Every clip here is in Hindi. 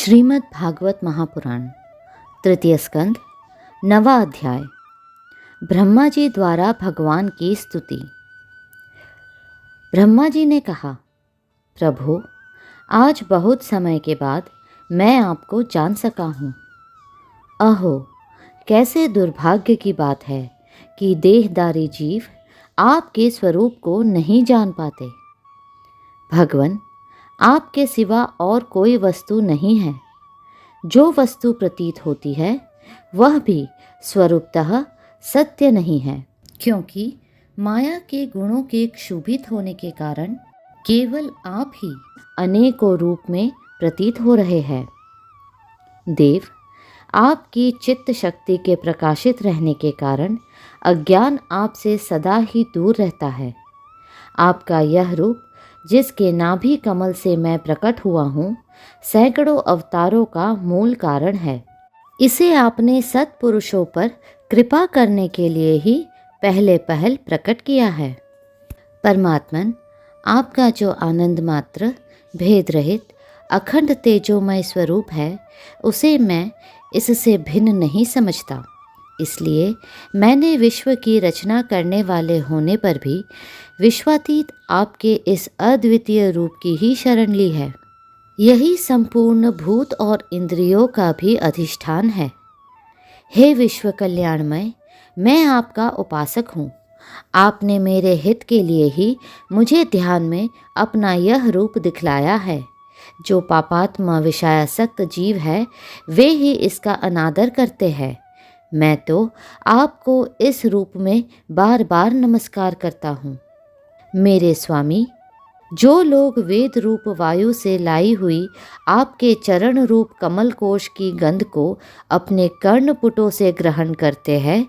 श्रीमद् भागवत महापुराण तृतीय स्कंद नवा अध्याय। ब्रह्मा जी द्वारा भगवान की स्तुति। ब्रह्मा जी ने कहा, प्रभु, आज बहुत समय के बाद मैं आपको जान सका हूँ। अहो, कैसे दुर्भाग्य की बात है कि देहधारी जीव आपके स्वरूप को नहीं जान पाते। भगवन, आपके सिवा और कोई वस्तु नहीं है। जो वस्तु प्रतीत होती है वह भी स्वरूपतः सत्य नहीं है, क्योंकि माया के गुणों के क्षुभित होने के कारण केवल आप ही अनेकों रूप में प्रतीत हो रहे हैं। देव, आपकी चित्त शक्ति के प्रकाशित रहने के कारण अज्ञान आपसे सदा ही दूर रहता है। आपका यह रूप, जिसके नाभि कमल से मैं प्रकट हुआ हूँ, सैकड़ों अवतारों का मूल कारण है। इसे आपने सत्पुरुषों पर कृपा करने के लिए ही पहले पहल प्रकट किया है। परमात्मन, आपका जो आनंद मात्र, भेद रहित, अखंड तेजोमय स्वरूप है, उसे मैं इससे भिन्न नहीं समझता। इसलिए मैंने विश्व की रचना करने वाले होने पर भी विश्वातीत आपके इस अद्वितीय रूप की ही शरण ली है। यही संपूर्ण भूत और इंद्रियों का भी अधिष्ठान है। हे विश्व कल्याणमय, मैं आपका उपासक हूँ। आपने मेरे हित के लिए ही मुझे ध्यान में अपना यह रूप दिखलाया है। जो पापात्मा विषयासक्त जीव है, वे ही इसका अनादर करते हैं। मैं तो आपको इस रूप में बार बार नमस्कार करता हूँ। मेरे स्वामी, जो लोग वेद रूप वायु से लाई हुई आपके चरण रूप कमल कोश की गंध को अपने कर्णपुटों से ग्रहण करते हैं,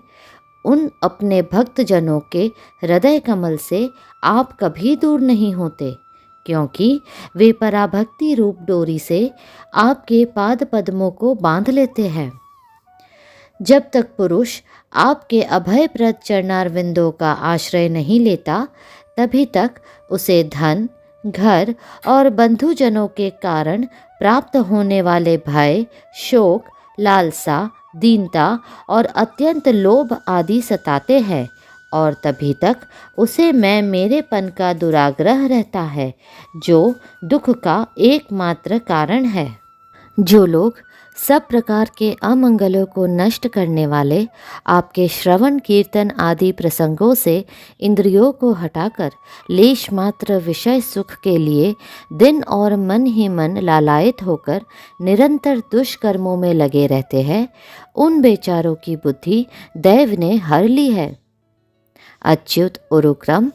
उन अपने भक्तजनों के हृदय कमल से आप कभी दूर नहीं होते, क्योंकि वे पराभक्ति रूप डोरी से आपके पाद पद्मों को बांध लेते हैं। जब तक पुरुष आपके अभयप्रद चरणारविंदों का आश्रय नहीं लेता, तभी तक उसे धन, घर और बंधुजनों के कारण प्राप्त होने वाले भय, शोक, लालसा, दीनता और अत्यंत लोभ आदि सताते हैं, और तभी तक उसे मैं मेरेपन का दुराग्रह रहता है, जो दुख का एकमात्र कारण है। जो लोग सब प्रकार के अमंगलों को नष्ट करने वाले आपके श्रवण कीर्तन आदि प्रसंगों से इंद्रियों को हटाकर लेश मात्र विषय सुख के लिए दिन और मन ही मन लालायित होकर निरंतर दुष्कर्मों में लगे रहते हैं, उन बेचारों की बुद्धि दैव ने हर ली है। अच्युत उरुक्रम,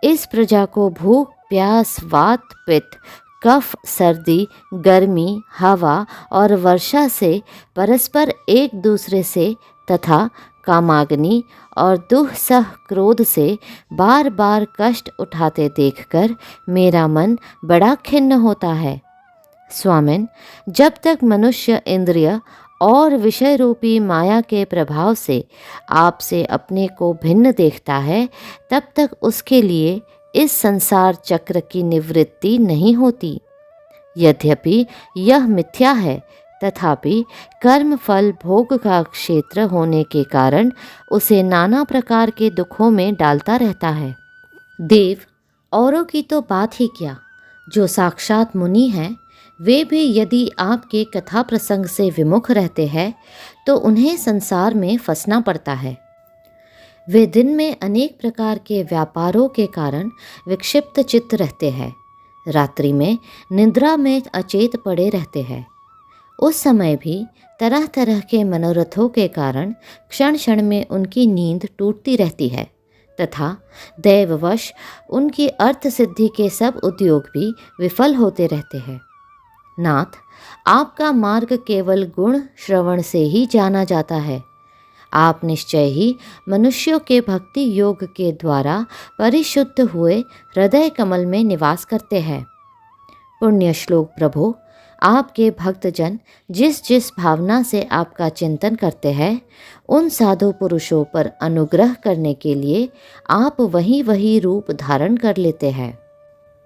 इस प्रजा को भूख, प्यास, वात, पित्त, कफ, सर्दी, गर्मी, हवा और वर्षा से परस्पर एक दूसरे से तथा कामाग्नि और दुःसह क्रोध से बार बार कष्ट उठाते देखकर मेरा मन बड़ा खिन्न होता है। स्वामिन, जब तक मनुष्य इंद्रिय और विषय रूपी माया के प्रभाव से आपसे अपने को भिन्न देखता है, तब तक उसके लिए इस संसार चक्र की निवृत्ति नहीं होती। यद्यपि यह मिथ्या है, तथापि कर्म फल भोग का क्षेत्र होने के कारण उसे नाना प्रकार के दुखों में डालता रहता है। देव, औरों की तो बात ही क्या, जो साक्षात मुनि हैं, वे भी यदि आपके कथा प्रसंग से विमुख रहते हैं तो उन्हें संसार में फंसना पड़ता है। वे दिन में अनेक प्रकार के व्यापारों के कारण विक्षिप्त चित्त रहते हैं, रात्रि में निद्रा में अचेत पड़े रहते हैं। उस समय भी तरह तरह के मनोरथों के कारण क्षण क्षण में उनकी नींद टूटती रहती है, तथा दैववश उनकी अर्थ सिद्धि के सब उद्योग भी विफल होते रहते हैं। नाथ, आपका मार्ग केवल गुण श्रवण से ही जाना जाता है। आप निश्चय ही मनुष्यों के भक्ति योग के द्वारा परिशुद्ध हुए हृदय कमल में निवास करते हैं। पुण्य श्लोक प्रभु, आपके भक्तजन जिस जिस भावना से आपका चिंतन करते हैं, उन साधु पुरुषों पर अनुग्रह करने के लिए आप वही वही रूप धारण कर लेते हैं।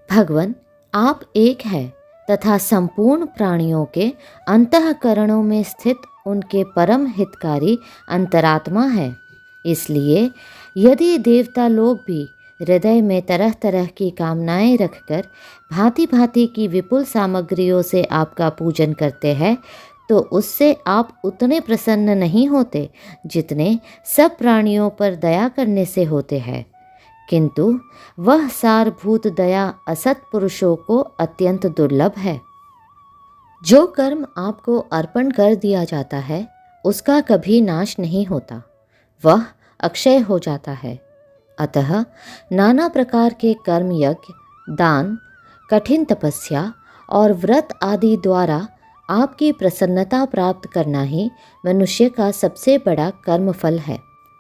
भगवन, आप एक है, तथा संपूर्ण प्राणियों के अंतःकरणों में स्थित उनके परम हितकारी अंतरात्मा है। इसलिए यदि देवता लोग भी हृदय में तरह तरह की कामनाएं रखकर भांति भांति की विपुल सामग्रियों से आपका पूजन करते हैं, तो उससे आप उतने प्रसन्न नहीं होते जितने सब प्राणियों पर दया करने से होते हैं। किंतु वह सारभूत दया असत पुरुषों को अत्यंत दुर्लभ है। जो कर्म आपको अर्पण कर दिया जाता है उसका कभी नाश नहीं होता, वह अक्षय हो जाता है। अतः नाना प्रकार के कर्म, यज्ञ, दान, कठिन तपस्या और व्रत आदि द्वारा आपकी प्रसन्नता प्राप्त करना ही मनुष्य का सबसे बड़ा कर्म फल है।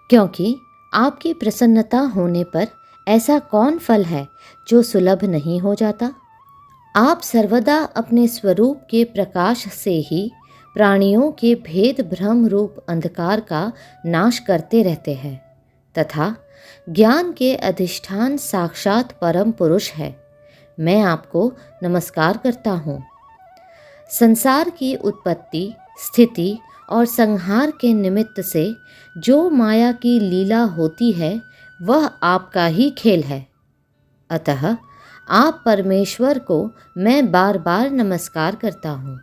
क्योंकि आपकी प्रसन्नता होने पर ऐसा कौन फल है जो सुलभ नहीं हो जाता। आप सर्वदा अपने स्वरूप के प्रकाश से ही प्राणियों के भेद भ्रम रूप अंधकार का नाश करते रहते हैं तथा ज्ञान के अधिष्ठान साक्षात परम पुरुष है। मैं आपको नमस्कार करता हूँ। संसार की उत्पत्ति, स्थिति और संहार के निमित्त से जो माया की लीला होती है वह आपका ही खेल है। अतः आप परमेश्वर को मैं बार बार नमस्कार करता हूँ।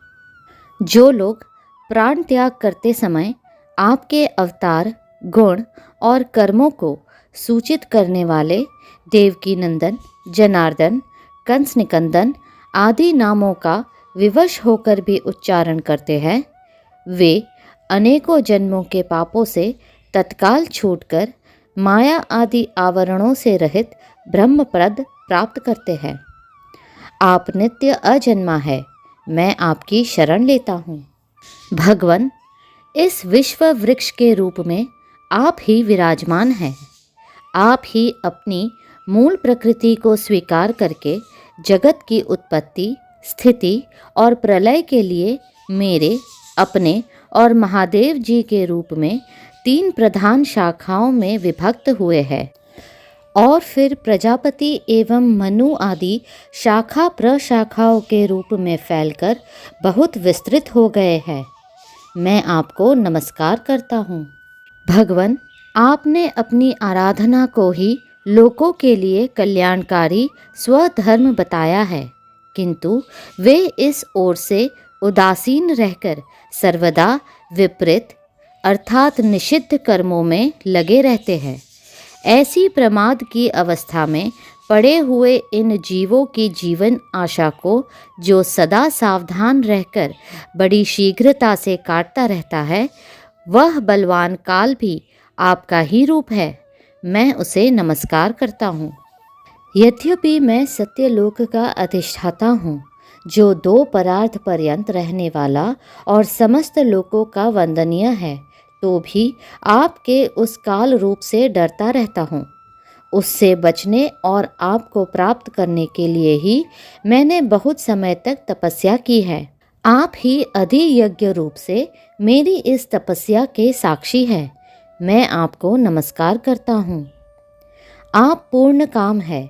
जो लोग प्राण त्याग करते समय आपके अवतार, गुण और कर्मों को सूचित करने वाले देवकी नंदन, जनार्दन, कंस निकंदन आदि नामों का विवश होकर भी उच्चारण करते हैं, वे अनेकों जन्मों के पापों से तत्काल छूटकर माया आदि आवरणों से रहित ब्रह्मपद प्राप्त करते हैं। आप नित्य अजन्मा है, मैं आपकी शरण लेता हूँ। भगवन, इस विश्व वृक्ष के रूप में आप ही विराजमान हैं। आप ही अपनी मूल प्रकृति को स्वीकार करके जगत की उत्पत्ति, स्थिति और प्रलय के लिए मेरे, अपने और महादेव जी के रूप में 3 प्रधान शाखाओं में विभक्त हुए हैं और फिर प्रजापति एवं मनु आदि शाखा प्रशाखाओं के रूप में फैलकर बहुत विस्तृत हो गए हैं। मैं आपको नमस्कार करता हूँ। भगवन, आपने अपनी आराधना को ही लोकों के लिए कल्याणकारी स्वधर्म बताया है, किंतु वे इस ओर से उदासीन रहकर सर्वदा विपरीत अर्थात निषिद्ध कर्मों में लगे रहते हैं। ऐसी प्रमाद की अवस्था में पड़े हुए इन जीवों की जीवन आशा को जो सदा सावधान रहकर बड़ी शीघ्रता से काटता रहता है, वह बलवान काल भी आपका ही रूप है। मैं उसे नमस्कार करता हूँ। यद्यपि मैं सत्यलोक का अधिष्ठाता हूँ, जो 2 परार्थ पर्यंत रहने वाला और समस्त लोकों का वंदनीय है, तो भी आपके उस काल रूप से डरता रहता हूँ। उससे बचने और आपको प्राप्त करने के लिए ही मैंने बहुत समय तक तपस्या की है। आप ही अधियज्ञ रूप से मेरी इस तपस्या के साक्षी है। मैं आपको नमस्कार करता हूँ। आप पूर्ण काम है,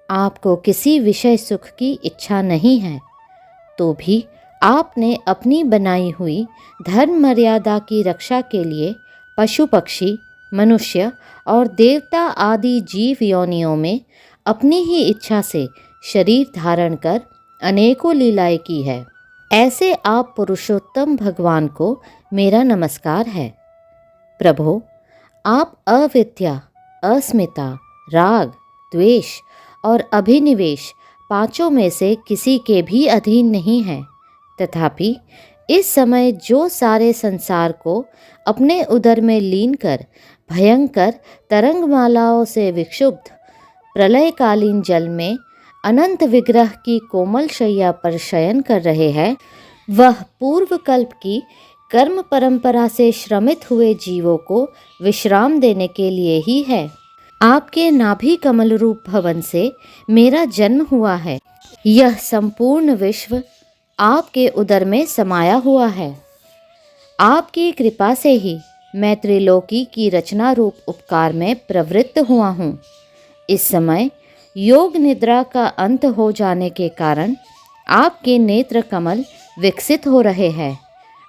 आपको किसी विषय सुख की इच्छा नहीं है, तो भी आपने अपनी बनाई हुई धर्म मर्यादा की रक्षा के लिए पशु पक्षी, मनुष्य और देवता आदि जीव योनियों में अपनी ही इच्छा से शरीर धारण कर अनेकों लीलाएं की है। ऐसे आप पुरुषोत्तम भगवान को मेरा नमस्कार है। प्रभो, आप अविद्या, अस्मिता, राग, द्वेष और अभिनिवेश 5 में से किसी के भी अधीन नहीं हैं। तथापि इस समय जो सारे संसार को अपने उदर में लीन कर भयंकर तरंगमालाओं से विक्षुब्ध प्रलयकालीन जल में अनंत विग्रह की कोमल शैया पर शयन कर रहे हैं, वह पूर्व कल्प की कर्म परंपरा से श्रमित हुए जीवों को विश्राम देने के लिए ही है। आपके नाभि कमल रूप भवन से मेरा जन्म हुआ है। यह संपूर्ण विश्व आपके उदर में समाया हुआ है। आपकी कृपा से ही मैं त्रिलोकी की रचना रूप उपकार में प्रवृत्त हुआ हूँ। इस समय योग निद्रा का अंत हो जाने के कारण आपके नेत्र कमल विकसित हो रहे हैं।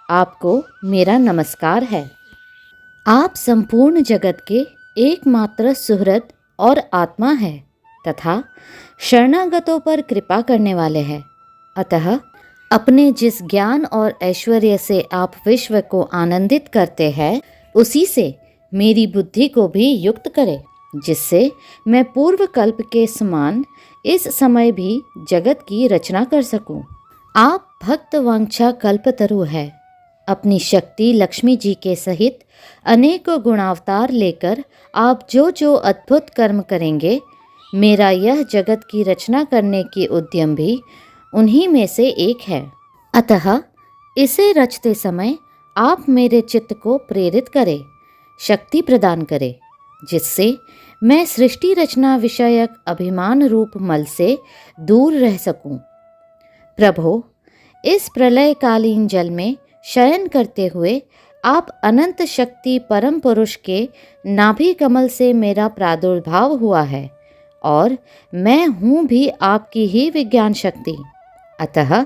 आपको मेरा नमस्कार है। आप संपूर्ण जगत के एकमात्र सुहृद और आत्मा है तथा शरणागतों पर कृपा करने वाले हैं। अतः अपने जिस ज्ञान और ऐश्वर्य से आप विश्व को आनंदित करते हैं, उसी से मेरी बुद्धि को भी युक्त करें, जिससे मैं पूर्व कल्प के समान इस समय भी जगत की रचना कर सकूं। आप भक्त वांछा कल्पतरु है। अपनी शक्ति लक्ष्मी जी के सहित अनेकों गुणावतार लेकर आप जो जो अद्भुत कर्म करेंगे, मेरा यह जगत की रचना करने की उद्यम भी उन्हीं में से एक है। अतः इसे रचते समय आप मेरे चित्त को प्रेरित करें, शक्ति प्रदान करें, जिससे मैं सृष्टि रचना विषयक अभिमान रूप मल से दूर रह सकूं। प्रभो, इस प्रलयकालीन जल में शयन करते हुए आप अनंत शक्ति परम पुरुष के नाभि कमल से मेरा प्रादुर्भाव हुआ है और मैं हूँ भी आपकी ही विज्ञान शक्ति। अतः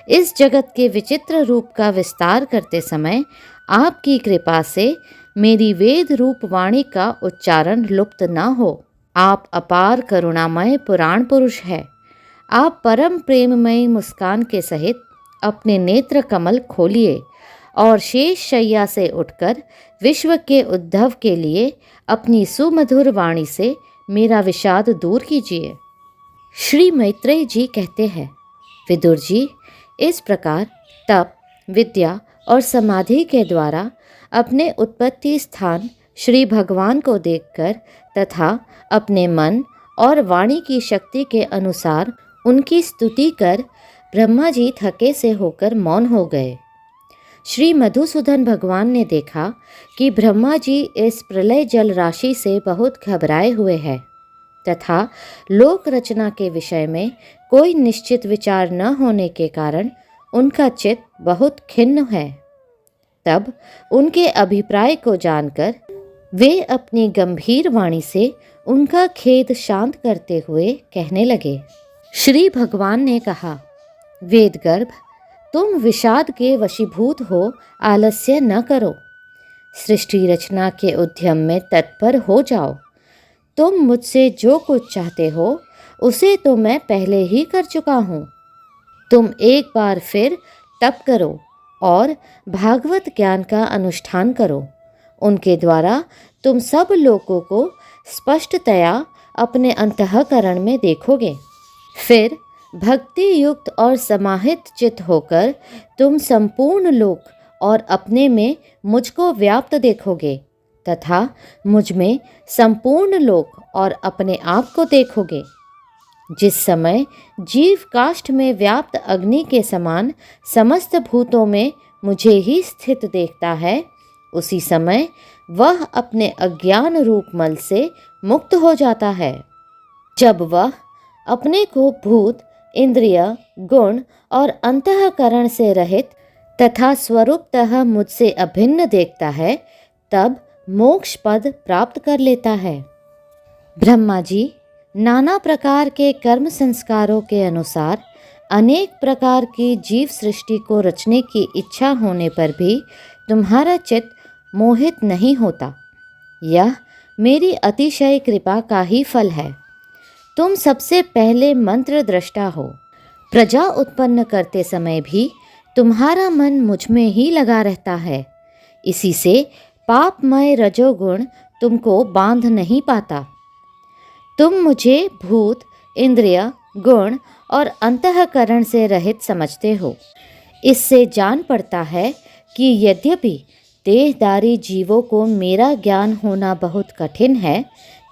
इस जगत के विचित्र रूप का विस्तार करते समय आपकी कृपा से मेरी वेद रूप वाणी का उच्चारण लुप्त न हो। आप अपार करुणामय पुराण पुरुष है। आप परम प्रेममयी मुस्कान के सहित अपने नेत्र कमल खोलिए और शेष शैया से उठकर विश्व के उद्भव के लिए अपनी सुमधुर वाणी से मेरा विषाद दूर कीजिए। श्री मैत्रेय जी कहते हैं, विदुर जी इस प्रकार तप, विद्या और समाधि के द्वारा अपने उत्पत्ति स्थान श्री भगवान को देखकर तथा अपने मन और वाणी की शक्ति के अनुसार उनकी स्तुति कर ब्रह्मा जी थके से होकर मौन हो गए। श्री मधुसूदन भगवान ने देखा कि ब्रह्मा जी इस प्रलय जल राशि से बहुत घबराए हुए हैं तथा लोक रचना के विषय में कोई निश्चित विचार न होने के कारण उनका चित्त बहुत खिन्न है। तब उनके अभिप्राय को जानकर वे अपनी गंभीर वाणी से उनका खेद शांत करते हुए कहने लगे। श्री भगवान ने कहा, वेदगर्भ, तुम विषाद के वशीभूत हो आलस्य न करो। सृष्टि रचना के उद्यम में तत्पर हो जाओ। तुम मुझसे जो कुछ चाहते हो उसे तो मैं पहले ही कर चुका हूँ। तुम एक बार फिर तप करो और भागवत ज्ञान का अनुष्ठान करो। उनके द्वारा तुम सब लोगों को स्पष्टतया अपने अंतःकरण में देखोगे। फिर भक्ति युक्त और समाहित चित्त होकर तुम संपूर्ण लोक और अपने में मुझको व्याप्त देखोगे तथा मुझ में संपूर्ण लोक और अपने आप को देखोगे। जिस समय जीव काष्ठ में व्याप्त अग्नि के समान समस्त भूतों में मुझे ही स्थित देखता है, उसी समय वह अपने अज्ञान रूप मल से मुक्त हो जाता है। जब वह अपने को भूत, इंद्रिय, गुण और अंतःकरण से रहित तथा स्वरूपतः मुझसे अभिन्न देखता है, तब मोक्ष पद प्राप्त कर लेता है। ब्रह्मा जी, नाना प्रकार के कर्म संस्कारों के अनुसार अनेक प्रकार की जीव सृष्टि को रचने की इच्छा होने पर भी तुम्हारा चित्त मोहित नहीं होता। यह मेरी अतिशय कृपा का ही फल है। तुम सबसे पहले मंत्र दृष्टा हो। प्रजा उत्पन्न करते समय भी तुम्हारा मन मुझ में ही लगा रहता है। इसी से पापमय रजोगुण तुमको बांध नहीं पाता। तुम मुझे भूत, इंद्रिय, गुण और अंतःकरण से रहित समझते हो। इससे जान पड़ता है कि यद्यपि देहधारी जीवों को मेरा ज्ञान होना बहुत कठिन है,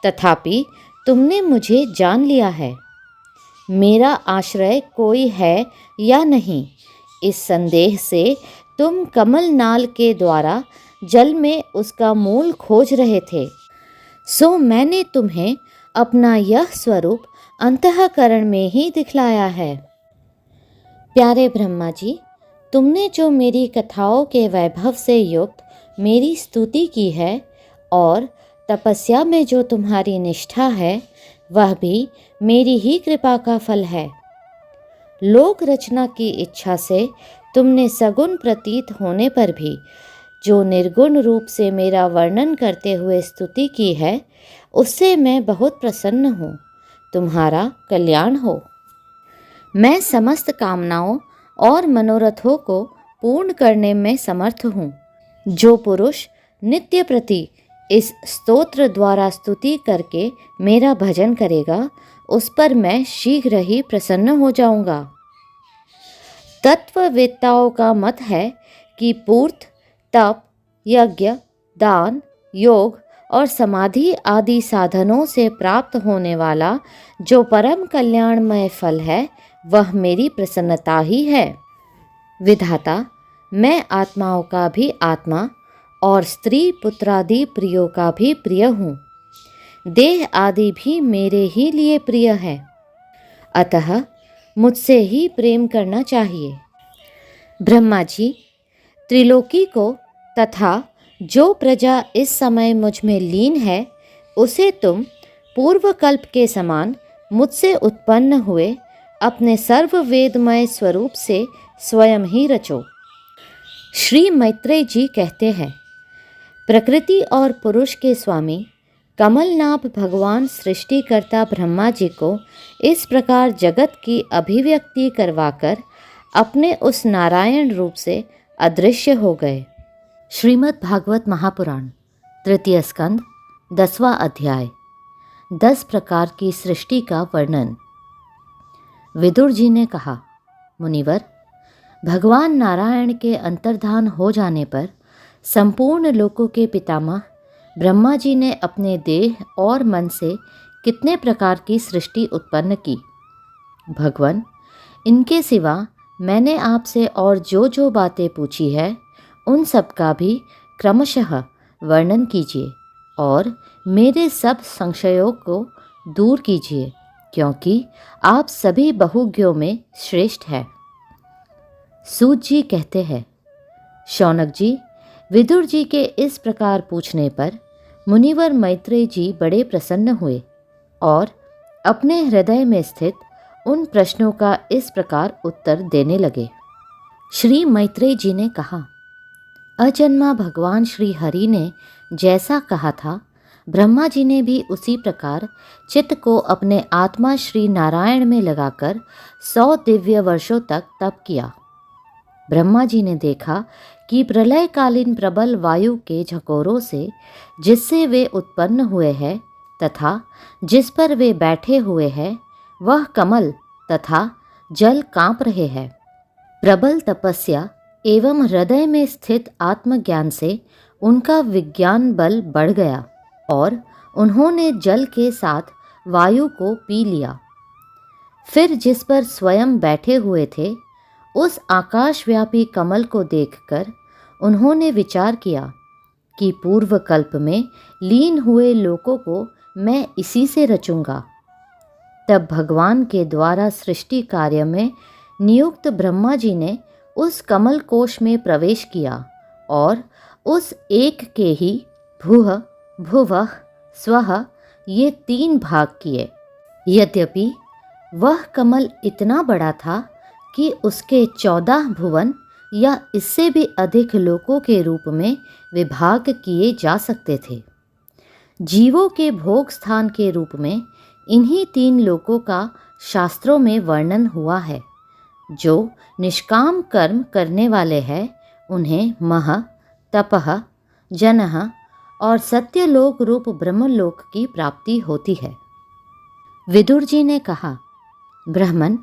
तथापि तुमने मुझे जान लिया है। मेरा आश्रय कोई है या नहीं, इस संदेह से तुम कमल नाल के द्वारा जल में उसका मूल खोज रहे थे। सो मैंने तुम्हें अपना यह स्वरूप अंतःकरण में ही दिखलाया है। प्यारे ब्रह्मा जी, तुमने जो मेरी कथाओं के वैभव से युक्त मेरी स्तुति की है और तपस्या में जो तुम्हारी निष्ठा है, वह भी मेरी ही कृपा का फल है। लोक रचना की इच्छा से तुमने सगुण प्रतीत होने पर भी जो निर्गुण रूप से मेरा वर्णन करते हुए स्तुति की है, उससे मैं बहुत प्रसन्न हूँ। तुम्हारा कल्याण हो। मैं समस्त कामनाओं और मनोरथों को पूर्ण करने में समर्थ हूँ। जो पुरुष नित्य प्रति इस स्तोत्र द्वारा स्तुति करके मेरा भजन करेगा, उस पर मैं शीघ्र ही प्रसन्न हो जाऊंगा। तत्ववेत्ताओं का मत है कि पूर्त, तप, यज्ञ, दान, योग और समाधि आदि साधनों से प्राप्त होने वाला जो परम कल्याणमय फल है, वह मेरी प्रसन्नता ही है। विधाता, मैं आत्माओं का भी आत्मा और स्त्री पुत्रादि प्रियों का भी प्रिय हूँ। देह आदि भी मेरे ही लिए प्रिय है, अतः मुझसे ही प्रेम करना चाहिए। ब्रह्मा जी, त्रिलोकी को तथा जो प्रजा इस समय मुझ में लीन है, उसे तुम पूर्व कल्प के समान मुझसे उत्पन्न हुए अपने सर्ववेदमय स्वरूप से स्वयं ही रचो। श्री मैत्रेय जी कहते हैं, प्रकृति और पुरुष के स्वामी कमलनाभ भगवान सृष्टिकर्ता ब्रह्मा जी को इस प्रकार जगत की अभिव्यक्ति करवाकर अपने उस नारायण रूप से अदृश्य हो गए। श्रीमद् भागवत महापुराण तृतीय स्कंद 10वां अध्याय 10 प्रकार की सृष्टि का वर्णन। विदुर जी ने कहा, मुनिवर, भगवान नारायण के अंतर्धान हो जाने पर संपूर्ण लोकों के पितामह ब्रह्मा जी ने अपने देह और मन से कितने प्रकार की सृष्टि उत्पन्न की। भगवान, इनके सिवा मैंने आपसे और जो जो बातें पूछी है, उन सब का भी क्रमशः वर्णन कीजिए और मेरे सब संशयों को दूर कीजिए, क्योंकि आप सभी बहुज्ञों में श्रेष्ठ हैं। सूत जी कहते हैं, शौनक जी, विदुर जी के इस प्रकार पूछने पर मुनिवर मैत्रेय जी बड़े प्रसन्न हुए और अपने हृदय में स्थित उन प्रश्नों का इस प्रकार उत्तर देने लगे। श्री मैत्रेय जी ने कहा, अजन्मा भगवान श्री हरि ने जैसा कहा था, ब्रह्मा जी ने भी उसी प्रकार चित्त को अपने आत्मा श्री नारायण में लगाकर 100 दिव्य वर्षों तक तप किया। ब्रह्मा जी ने देखा कि प्रलयकालीन प्रबल वायु के झकोरों से जिससे वे उत्पन्न हुए हैं तथा जिस पर वे बैठे हुए हैं, वह कमल तथा जल कांप रहे हैं। प्रबल तपस्या एवं हृदय में स्थित आत्मज्ञान से उनका विज्ञान बल बढ़ गया और उन्होंने जल के साथ वायु को पी लिया। फिर जिस पर स्वयं बैठे हुए थे, उस आकाशव्यापी कमल को देखकर उन्होंने विचार किया कि पूर्व कल्प में लीन हुए लोकों को मैं इसी से रचूंगा। तब भगवान के द्वारा सृष्टि कार्य में नियुक्त ब्रह्मा जी ने उस कमल कोश में प्रवेश किया और उस एक के ही भूः, भुवः, स्वः ये 3 भाग किए। यद्यपि वह कमल इतना बड़ा था कि उसके 14 भुवन या इससे भी अधिक लोकों के रूप में विभाग किए जा सकते थे। जीवों के भोग स्थान के रूप में इन्हीं 3 लोकों का शास्त्रों में वर्णन हुआ है। जो निष्काम कर्म करने वाले हैं, उन्हें मह, तपः, जनः और सत्यलोक रूप ब्रह्मलोक की प्राप्ति होती है। विदुर जी ने कहा, ब्राह्मण,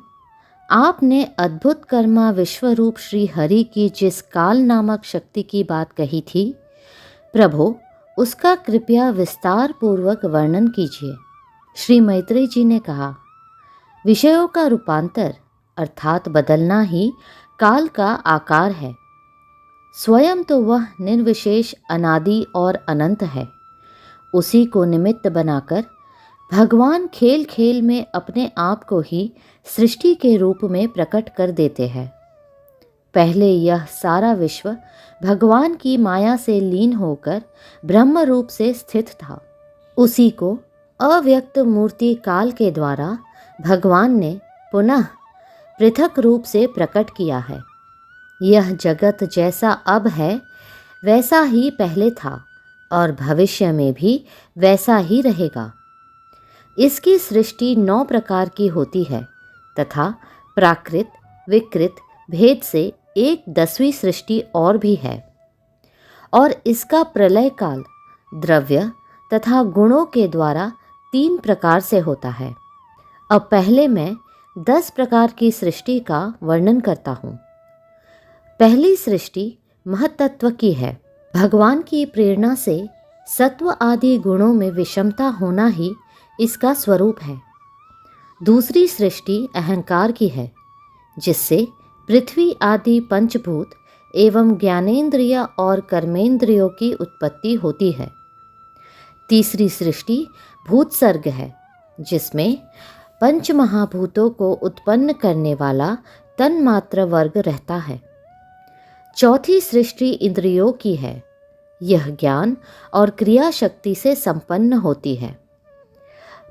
आपने अद्भुत कर्मा विश्वरूप श्री हरि की जिस काल नामक शक्ति की बात कही थी, प्रभु उसका कृपया विस्तार पूर्वक वर्णन कीजिए। श्री मैत्रेय जी ने कहा, विषयों का रूपांतर अर्थात बदलना ही काल का आकार है। स्वयं तो वह निर्विशेष, अनादि और अनंत है। उसी को निमित्त बनाकर भगवान खेल खेल में अपने आप को ही सृष्टि के रूप में प्रकट कर देते हैं। पहले यह सारा विश्व भगवान की माया से लीन होकर ब्रह्म रूप से स्थित था। उसी को अव्यक्त मूर्ति काल के द्वारा भगवान ने पुनः पृथक रूप से प्रकट किया है। यह जगत जैसा अब है वैसा ही पहले था और भविष्य में भी वैसा ही रहेगा। इसकी सृष्टि 9 प्रकार की होती है तथा प्राकृत विकृत भेद से एक 10वीं सृष्टि और भी है। और इसका प्रलय काल द्रव्य तथा गुणों के द्वारा 3 प्रकार से होता है। अब पहले मैं 10 प्रकार की सृष्टि का वर्णन करता हूँ। पहली सृष्टि महत्त्व की है। भगवान की प्रेरणा से सत्व आदि गुणों में विषमता होना ही इसका स्वरूप है। दूसरी सृष्टि अहंकार की है, जिससे पृथ्वी आदि पंचभूत एवं ज्ञानेंद्रिय और कर्मेंद्रियों की उत्पत्ति होती है। तीसरी सृष्टि भूतसर्ग है, जिसमें पंचमहाभूतों को उत्पन्न करने वाला तन्मात्र वर्ग रहता है। चौथी सृष्टि इंद्रियों की है। यह ज्ञान और क्रिया शक्ति से संपन्न होती है।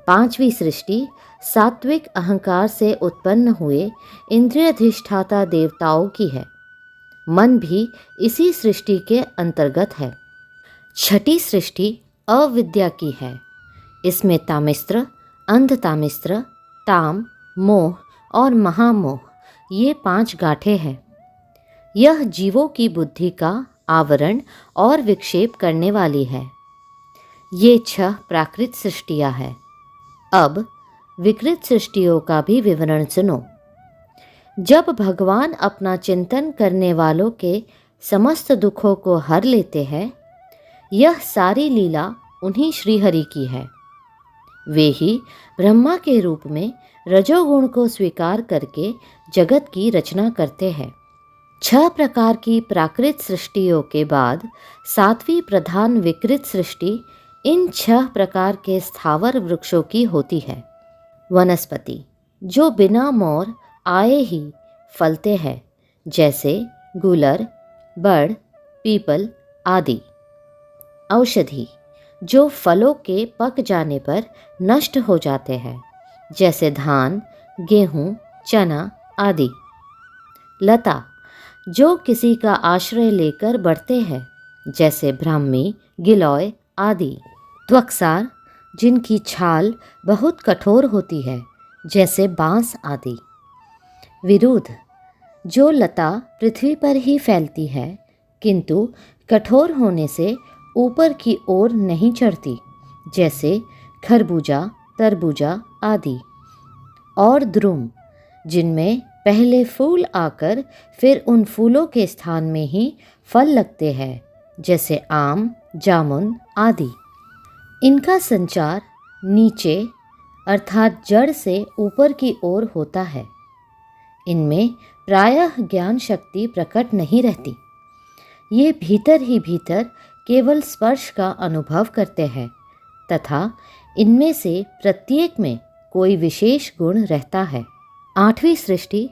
पांचवी सृष्टि सात्विक अहंकार से उत्पन्न हुए इंद्रियाधिष्ठाता देवताओं की है। मन भी इसी सृष्टि के अंतर्गत है। छठी सृष्टि अविद्या की है। इसमें तामिस्त्र, अंधतामिस्त्र, ताम, मोह और महामोह ये 5 गांठें हैं। यह जीवों की बुद्धि का आवरण और विक्षेप करने वाली है। ये 6 प्राकृत सृष्टियाँ हैं। अब विकृत सृष्टियों का भी विवरण सुनो। जब भगवान अपना चिंतन करने वालों के समस्त दुखों को हर लेते हैं, यह सारी लीला उन्हीं श्रीहरि की है। वे ही ब्रह्मा के रूप में रजोगुण को स्वीकार करके जगत की रचना करते हैं। 6 प्रकार की प्राकृत सृष्टियों के बाद 7वीं प्रधान विकृत सृष्टि इन 6 प्रकार के स्थावर वृक्षों की होती है। वनस्पति जो बिना मोर आए ही फलते हैं, जैसे गुलर, बड़, पीपल आदि। औषधि जो फलों के पक जाने पर नष्ट हो जाते हैं, जैसे धान, गेहूँ, चना आदि। लता जो किसी का आश्रय लेकर बढ़ते हैं, जैसे ब्राह्मी, गिलॉय आदि। त्वक्सार जिनकी छाल बहुत कठोर होती है, जैसे बांस आदि। विरुद्ध जो लता पृथ्वी पर ही फैलती है, किंतु कठोर होने से ऊपर की ओर नहीं चढ़ती, जैसे खरबूजा, तरबूजा आदि। और द्रुम जिनमें पहले फूल आकर फिर उन फूलों के स्थान में ही फल लगते हैं, जैसे आम, जामुन आदि। इनका संचार नीचे अर्थात जड़ से ऊपर की ओर होता है। इनमें प्रायः ज्ञान शक्ति प्रकट नहीं रहती। ये भीतर ही भीतर केवल स्पर्श का अनुभव करते हैं तथा इनमें से प्रत्येक में कोई विशेष गुण रहता है। 8वीं सृष्टि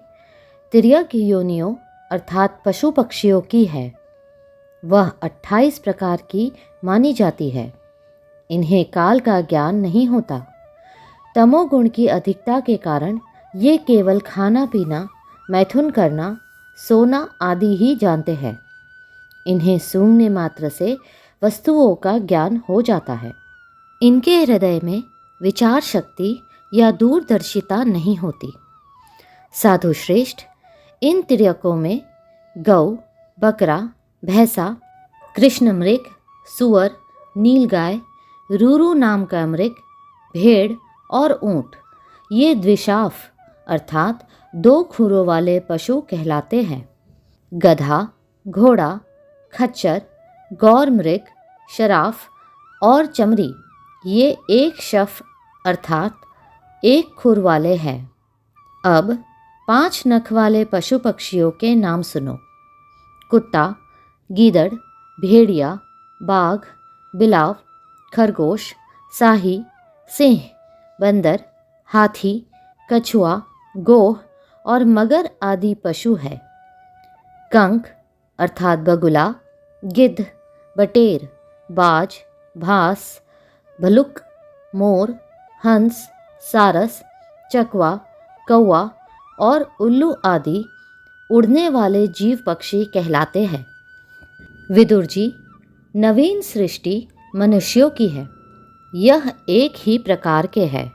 तिर्यक योनियों अर्थात पशु पक्षियों की है। वह 28 प्रकार की मानी जाती है। इन्हें काल का ज्ञान नहीं होता। तमोगुण की अधिकता के कारण ये केवल खाना पीना, मैथुन करना, सोना आदि ही जानते हैं। इन्हें सूंघने मात्र से वस्तुओं का ज्ञान हो जाता है। इनके हृदय में विचार शक्ति या दूरदर्शिता नहीं होती। साधु श्रेष्ठ, इन तिर्यकों में गौ, बकरा, भैंसा, कृष्ण मृग, सुअर, नीलगाय, रूरू नाम का मृग, भेड़ और ऊंट ये द्विशाफ अर्थात 2 खुरों वाले पशु कहलाते हैं। गधा, घोड़ा, खच्चर, गौर मृग, शराफ और चमरी ये 1 शफ अर्थात 1 खुर वाले हैं। अब 5 नख वाले पशु पक्षियों के नाम सुनो। कुत्ता, गीदड़, भेड़िया, बाघ, बिलाव, खरगोश, साही, सिंह, बंदर, हाथी, कछुआ, गोह और मगर आदि पशु है। कंक अर्थात बगुला, गिद्ध, बटेर, बाज, भास, भलुक, मोर, हंस, सारस, चकवा, कौवा, और उल्लू आदि उड़ने वाले जीव पक्षी कहलाते हैं। विदुर जी, नवीन सृष्टि मनुष्यों की है। यह एक ही प्रकार के है।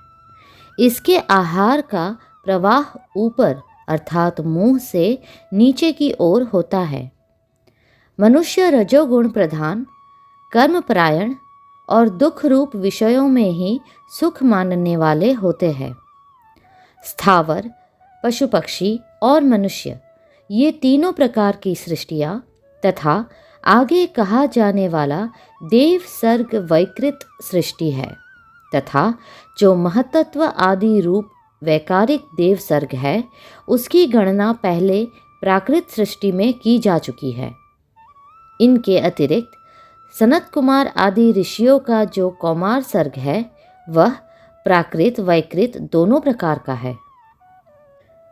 इसके आहार का प्रवाह ऊपर अर्थात मुंह से नीचे की ओर होता है। मनुष्य रजोगुण प्रधान, कर्मपरायण और दुख रूप विषयों में ही सुख मानने वाले होते हैं। स्थावर, पशु पक्षी और मनुष्य, ये तीनों प्रकार की सृष्टियाँ तथा आगे कहा जाने वाला देव सर्ग वैकृत सृष्टि है तथा जो महतत्व आदि रूप वैकारिक देव सर्ग है, उसकी गणना पहले प्राकृत सृष्टि में की जा चुकी है। इनके अतिरिक्त सनत कुमार आदि ऋषियों का जो कौमार सर्ग है, वह प्राकृत वैकृत दोनों प्रकार का है।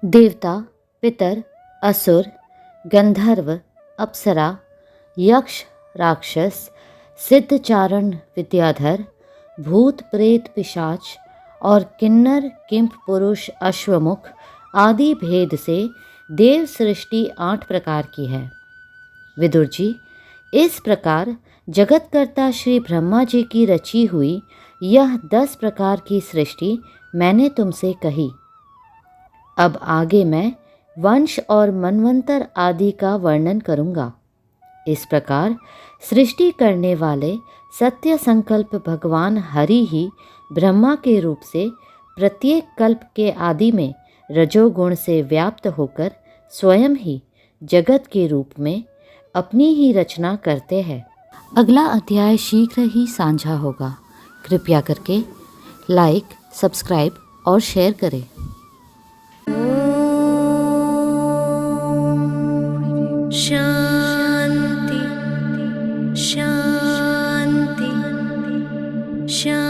देवता, पितर, असुर, गंधर्व, अप्सरा, यक्ष, राक्षस, सिद्धचारण, विद्याधर, भूत प्रेत पिशाच और किन्नर किंप पुरुष अश्वमुख आदि भेद से देव सृष्टि 8 प्रकार की है। विदुर जी, इस प्रकार जगतकर्ता श्री ब्रह्मा जी की रची हुई यह 10 प्रकार की सृष्टि मैंने तुमसे कही। अब आगे मैं वंश और मनवंतर आदि का वर्णन करूँगा। इस प्रकार सृष्टि करने वाले सत्य संकल्प भगवान हरि ही ब्रह्मा के रूप से प्रत्येक कल्प के आदि में रजोगुण से व्याप्त होकर स्वयं ही जगत के रूप में अपनी ही रचना करते हैं। अगला अध्याय शीघ्र ही साझा होगा। कृपया करके लाइक, सब्सक्राइब और शेयर करें। शांति शांति शांति।